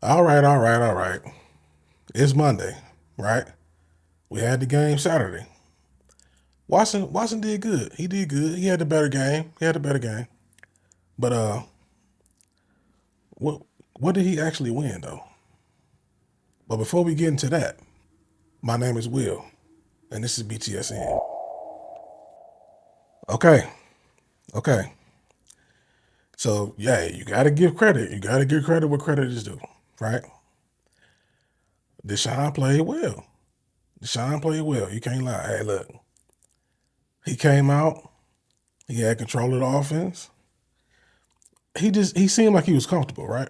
All right, all right, all right. It's Monday, right? We had the game Saturday. Watson did good. He did good. He had the better game. He had the better game. But what what did he actually win though? But before we get into that, my name is Will, and this is BTSN. Okay, okay. So yeah, you gotta give credit. You gotta give credit where credit is due, right? Deshaun played well. Deshaun played well. You can't lie. Hey, look, he came out. He had control of the offense. He seemed like he was comfortable, right?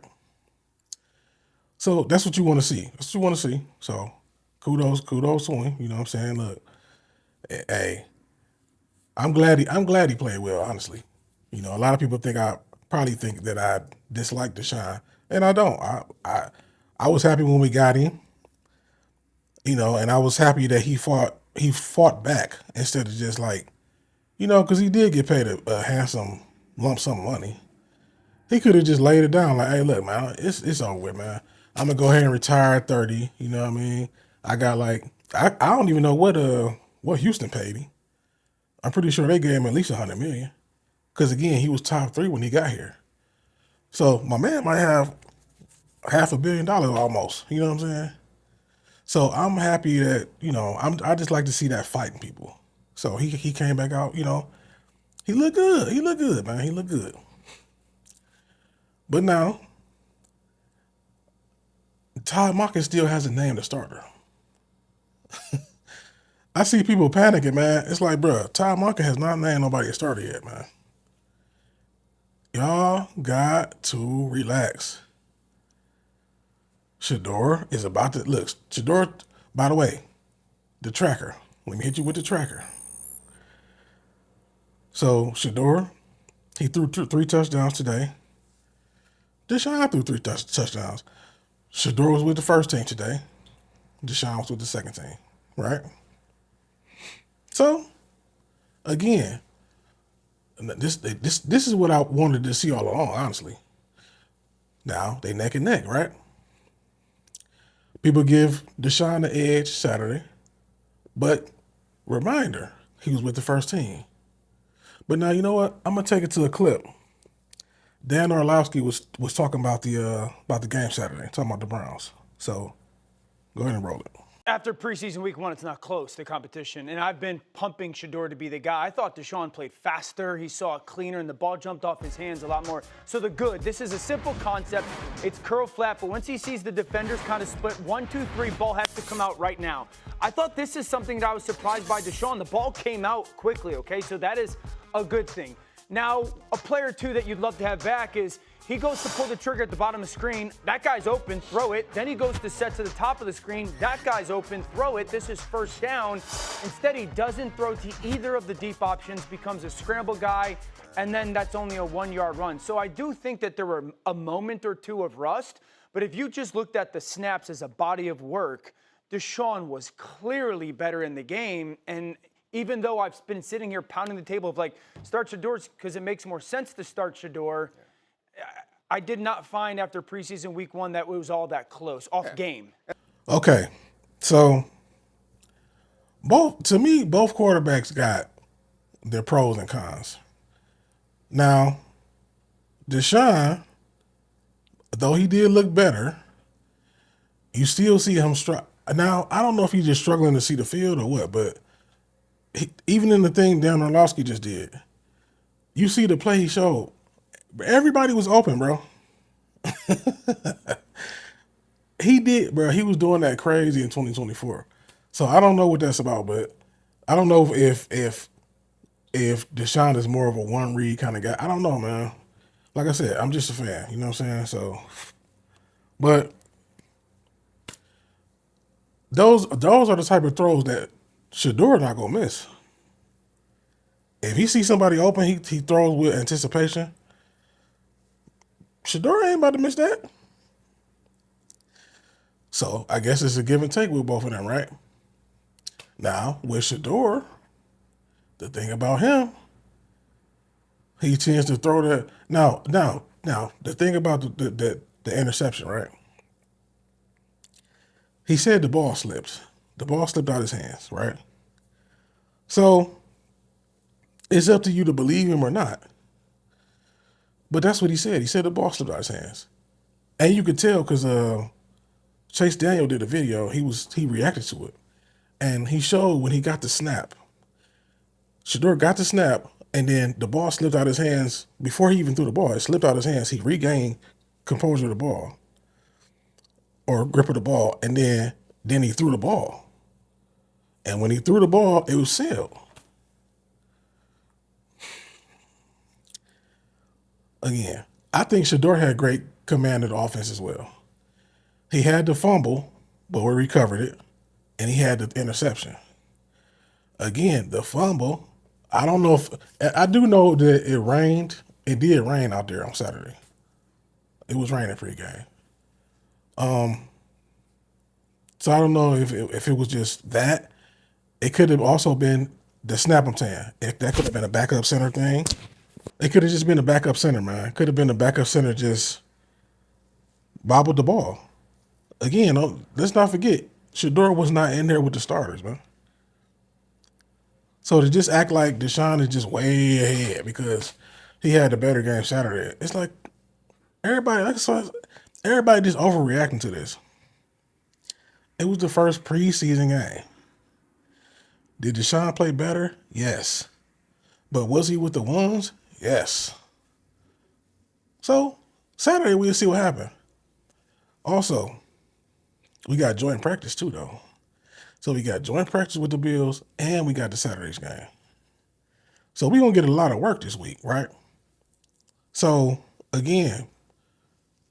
So that's what you want to see. That's what you want to see. So kudos to him. You know what I'm saying? Look, hey, I'm glad he played well, honestly. You know, a lot of people probably think that I dislike Deshaun, and I don't. I was happy when we got him, you know, and I was happy that he fought back instead of just like, you know, because he did get paid a handsome lump sum of money. He could have just laid it down like, hey, look, man, it's over with, man. I'm gonna go ahead and retire at 30. You know what I mean? I got like I don't even know what Houston paid him. I'm pretty sure they gave him at least 100 million. Because again, he was top three when he got here. So my man might have $500 million almost. You know what I'm saying? So I'm happy that, you know, I just like to see that fighting people. So he came back out, you know, he looked good. He looked good, man. He looked good. But now Todd Monken still hasn't named a starter. I see people panicking, man. It's like, bro, Todd Monken has not named nobody a starter yet, man. Y'all got to relax. Shedeur is about to look. Shedeur, by the way, the tracker. Let me hit you with the tracker. So Shedeur, he threw three touchdowns today. Deshaun threw three touchdowns. Shedeur was with the first team today. Deshaun was with the second team, right? So again, this is what I wanted to see all along, honestly. Now they neck and neck, right? People give Deshaun the edge Saturday, but reminder, he was with the first team. But now you know what? I'm gonna take it to a clip. Dan Orlovsky was talking about the game Saturday, talking about the Browns. So go ahead and roll it. After preseason week one, it's not close, the competition. And I've been pumping Shedeur to be the guy. I thought Deshaun played faster. He saw it cleaner, and the ball jumped off his hands a lot more. So the good. This is a simple concept. It's curl flat, but once he sees the defenders kind of split 1, 2, 3, ball has to come out right now. I thought this is something that I was surprised by Deshaun. The ball came out quickly, okay? So that is a good thing. Now, a player or two that you'd love to have back is he goes to pull the trigger at the bottom of the screen. That guy's open, throw it. Then he goes to set to the top of the screen. That guy's open, throw it. This is first down. Instead, he doesn't throw to either of the deep options, becomes a scramble guy, and then that's only a 1-yard run. So I do think that there were a moment or two of rust, but if you just looked at the snaps as a body of work, Deshaun was clearly better in the game. And even though I've been sitting here pounding the table of like, start Shedeur because it makes more sense to start Shedeur, I did not find after preseason week one that it was all that close, off game. Okay, so both quarterbacks got their pros and cons. Now, Deshaun, though he did look better, you still see him Now, I don't know if he's just struggling to see the field or what, but even in the thing Dan Orlovsky just did, you see the play he showed. Everybody was open, bro. He did, bro. He was doing that crazy in 2024. So I don't know what that's about, but I don't know if Deshaun is more of a one read kind of guy. I don't know, man. Like I said, I'm just a fan. You know what I'm saying? So, but those are the type of throws that Shedeur not gonna miss. If he sees somebody open, he throws with anticipation. Shedeur ain't about to miss that. So I guess it's a give and take with both of them, right? Now, with Shedeur, the thing about him, he tends to throw the now. The thing about the interception, right? He said the ball slipped. The ball slipped out of his hands, right? So it's up to you to believe him or not. But that's what he said. He said the ball slipped out of his hands. And you could tell because Chase Daniel did a video. He reacted to it. And he showed when he got the snap. Shedeur got the snap, and then the ball slipped out of his hands before he even threw the ball. It slipped out of his hands. He regained composure of the ball or grip of the ball, and then he threw the ball. And when he threw the ball, it was sealed. Again, I think Shedeur had great command of the offense as well. He had the fumble, but we recovered it, and he had the interception. Again, the fumble, I don't know if I do know that it rained. It did rain out there on Saturday. It was raining pregame. So I don't know if it was just that. It could have also been the snap, I'm saying. If that could have been a backup center thing. It could have just been a backup center, man. It could have been a backup center just bobbled the ball. Again, let's not forget, Shedeur was not in there with the starters, man. So to just act like Deshaun is just way ahead because he had a better game Saturday, it's like everybody just overreacting to this. It was the first preseason game. Did Deshaun play better? Yes. But was he with the ones? Yes. So Saturday we'll see what happened. Also, we got joint practice too, though. So we got joint practice with the Bills, and we got the Saturday's game. So we're going to get a lot of work this week, right? So, again,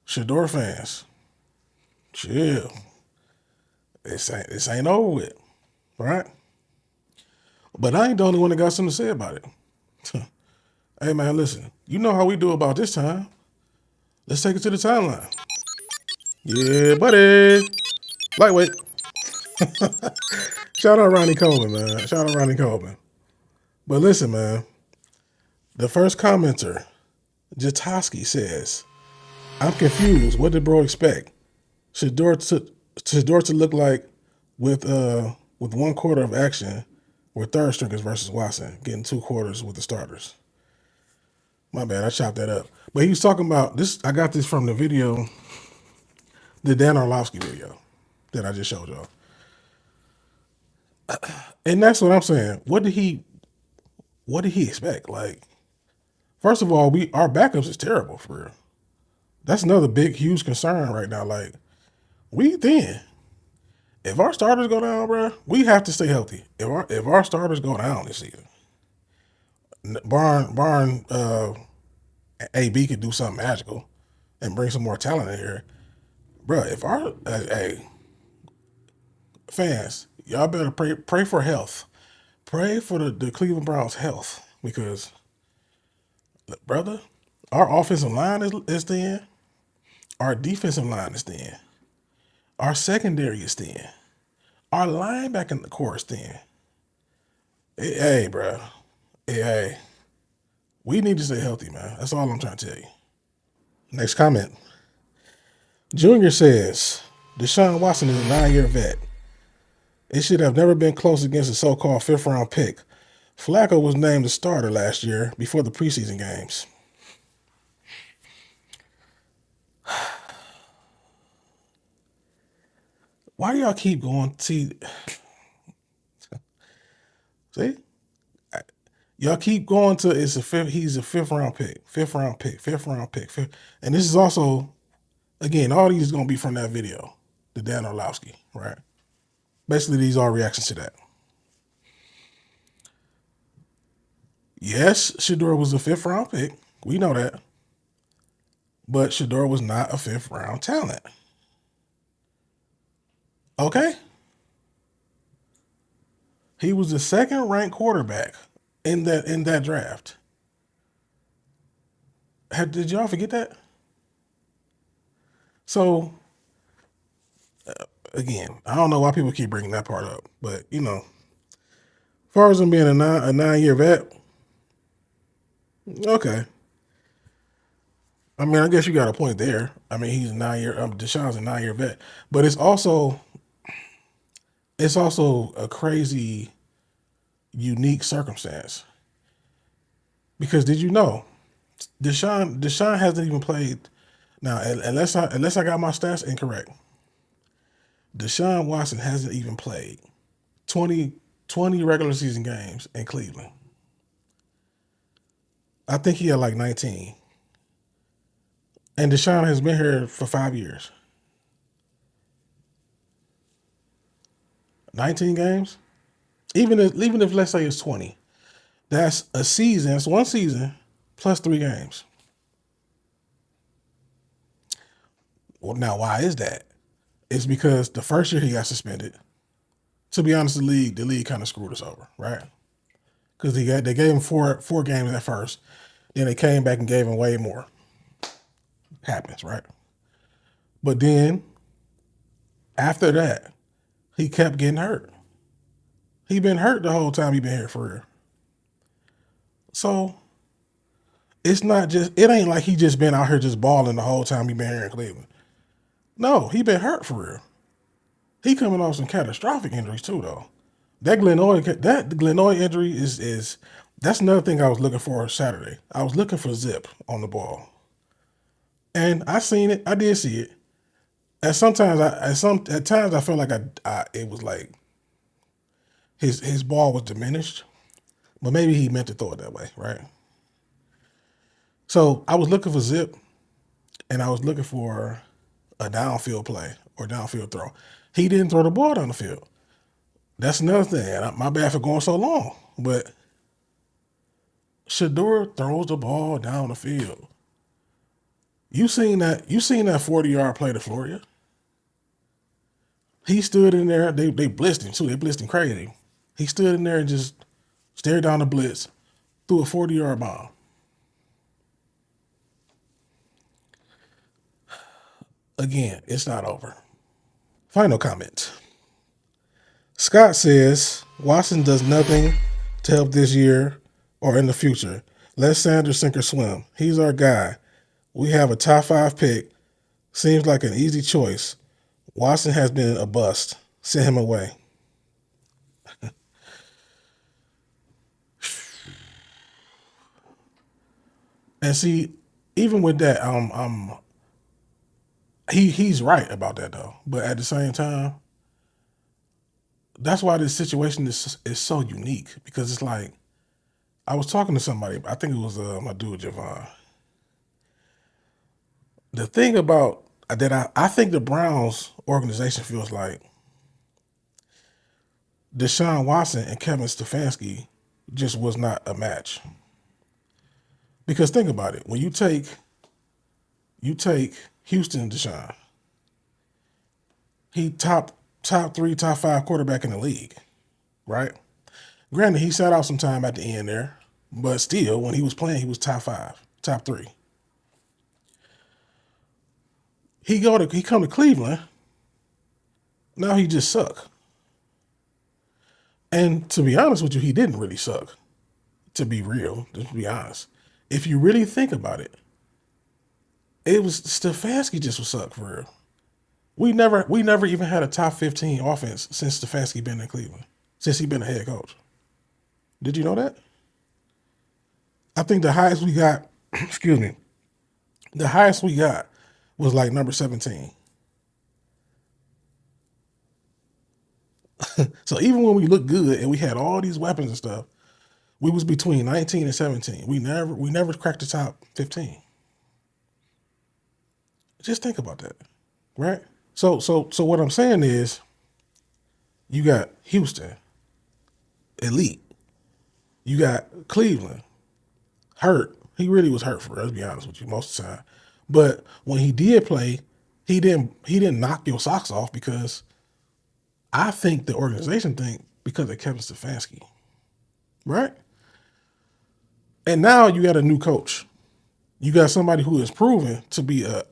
Shedeur fans, chill. This ain't over with, right? But I ain't the only one that got something to say about it. Hey, man, listen. You know how we do about this time. Let's take it to the timeline. Yeah, buddy. Lightweight. Shout out Ronnie Coleman, man. Shout out Ronnie Coleman. But listen, man. The first commenter, Jatoski, says, I'm confused. What did bro expect? Shedeur to look like with 1 quarter of action with third stringers versus Watson, getting 2 quarters with the starters. My bad, I chopped that up. But he was talking about this. I got this from the video, the Dan Orlovsky video that I just showed y'all. And that's what I'm saying. What did he expect? Like, first of all, our backups is terrible for real. That's another big, huge concern right now. Like, we thin. If our starters go down, bro, we have to stay healthy. If our starters go down this season, barring AB could do something magical and bring some more talent in here, bro. If our fans, y'all better pray for health. Pray for the Cleveland Browns' health because, brother, our offensive line is thin. Our defensive line is thin. Our secondary is thin. Our linebacking core is thin. Hey, bro. Hey, we need to stay healthy, man. That's all I'm trying to tell you. Next comment. Junior says, Deshaun Watson is a 9-year vet. It should have never been close against a so-called 5th-round pick. Flacco was named the starter last year before the preseason games. Why do y'all keep going? See, y'all keep going to he's a 5th-round pick, 5th-round pick, 5th-round pick, and this is also, again, all these is gonna be from that video, the Dan Orlovsky, right? Basically, these are reactions to that. Yes, Shedeur was a 5th-round pick. We know that. But Shedeur was not a 5th-round talent. Okay? He was the 2nd-ranked quarterback in that draft. Did y'all forget that? So, again, I don't know why people keep bringing that part up. But, as far as him being a 9-year vet, okay. I mean, I guess you got a point there. I mean, he's a 9-year. Deshaun's a 9-year vet, but it's also it's also a crazy, unique circumstance. Because did you know Deshaun hasn't even played now, unless I got my stats incorrect. Deshaun Watson hasn't even played 20 regular season games in Cleveland. I think he had like 19. And Deshaun has been here for 5 years. 19 games? Even if let's say it's 20. That's a season. It's one season plus 3 games. Well, now why is that? It's because the first year he got suspended. To be honest, the league kind of screwed us over, right? Because they gave him four games at first, then they came back and gave him way more. Happens, right? But then after that, he kept getting hurt. He been hurt the whole time he been here for real. So it ain't like he just been out here just balling the whole time he been here in Cleveland. No, he been hurt for real. He coming off some catastrophic injuries too, though. That Glenoid injury is that's another thing I was looking for Saturday. I was looking for zip on the ball, and I seen it. I did see it. At times I felt like it was like his ball was diminished, but maybe he meant to throw it that way, right? So I was looking for zip, and I was looking for a downfield play or downfield throw. He didn't throw the ball down the field. That's another thing. My bad for going so long, but Shedeur throws the ball down the field. You seen that 40-yard play to Florida? He stood in there. They blitzed him too. They blitzed him crazy. He stood in there and just stared down the blitz, threw a 40-yard bomb. Again, it's not over. Final comment. Scott says Watson does nothing to help this year or in the future. Let Sanders sink or swim. He's our guy. We have a top 5 pick. Seems like an easy choice. Watson has been a bust. Send him away. And see, even with that, he's right about that though. But at the same time, that's why this situation is so unique, because it's like I was talking to somebody. I think it was my dude Javon. The thing about that, I think the Browns organization feels like Deshaun Watson and Kevin Stefanski just was not a match. Because think about it, when you take Houston Deshaun, he top 3, top 5 quarterback in the league, right? Granted, he sat out some time at the end there, but still, when he was playing, he was top 5, top 3. He come to Cleveland. Now he just suck. And to be honest with you, he didn't really suck. To be real, to be honest, if you really think about it, it was Stefanski just was suck for real. We never even had a top 15 offense since Stefanski been in Cleveland, since he been a head coach. Did you know that? I think the highest we got, excuse me, the highest we got was like number 17. So even when we looked good and we had all these weapons and stuff, we was between 19 and 17. We never cracked the top 15. Just think about that, right? So what I'm saying is, you got Houston, elite. You got Cleveland, hurt. He really was hurt for us, to be honest with you, most of the time. But when he did play, he didn't knock your socks off, because I think the organization think because of Kevin Stefanski, right? And now you got a new coach. You got somebody who is proven to be a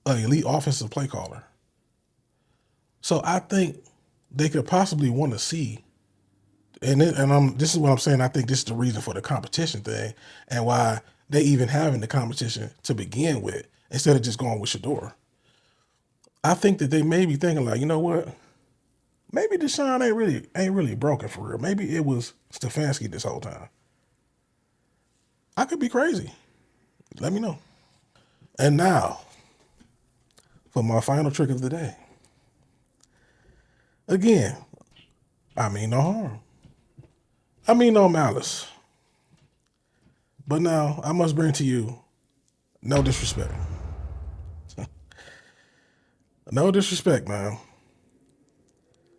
elite offensive play caller. So I think they could possibly want to see, this is what I'm saying. I think this is the reason for the competition thing, and why they even having the competition to begin with, instead of just going with Shedeur. I think that they may be thinking like, you know what? Maybe Deshaun ain't really broken for real. Maybe it was Stefanski this whole time. I could be crazy. Let me know. And now, for my final trick of the day. Again, I mean no harm. I mean no malice. But now I must bring to you no disrespect. No disrespect, man.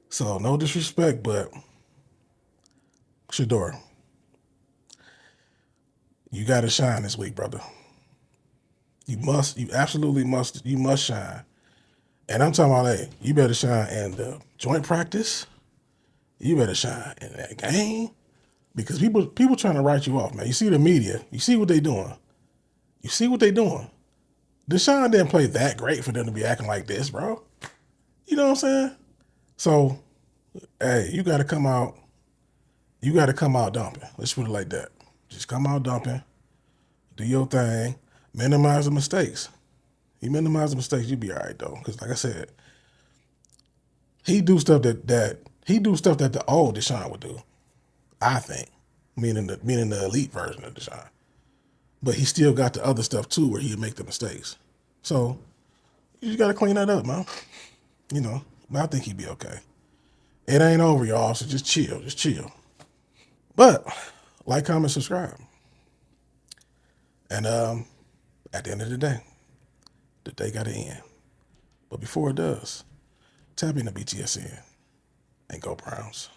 So no disrespect, but Shedeur, you gotta shine this week, brother. You absolutely must shine. And I'm talking about, hey, you better shine in the joint practice. You better shine in that game. Because people trying to write you off, man. You see the media. You see what they doing. You see what they doing. Deshaun didn't play that great for them to be acting like this, bro. You know what I'm saying? So, hey, you got to come out. You got to come out dumping. Let's put it like that. Just come out dumping. Do your thing. Minimize the mistakes. You minimize the mistakes, you be all right though. Because like I said, he do stuff that the old Deshaun would do. I think, meaning the elite version of Deshaun. But he still got the other stuff too, where he'd make the mistakes. So you just got to clean that up, man. You know, but I think he'd be okay. It ain't over, y'all. So just chill. But like, comment, subscribe, and at the end of the day got to end. But before it does, tap into BTSN and go Browns.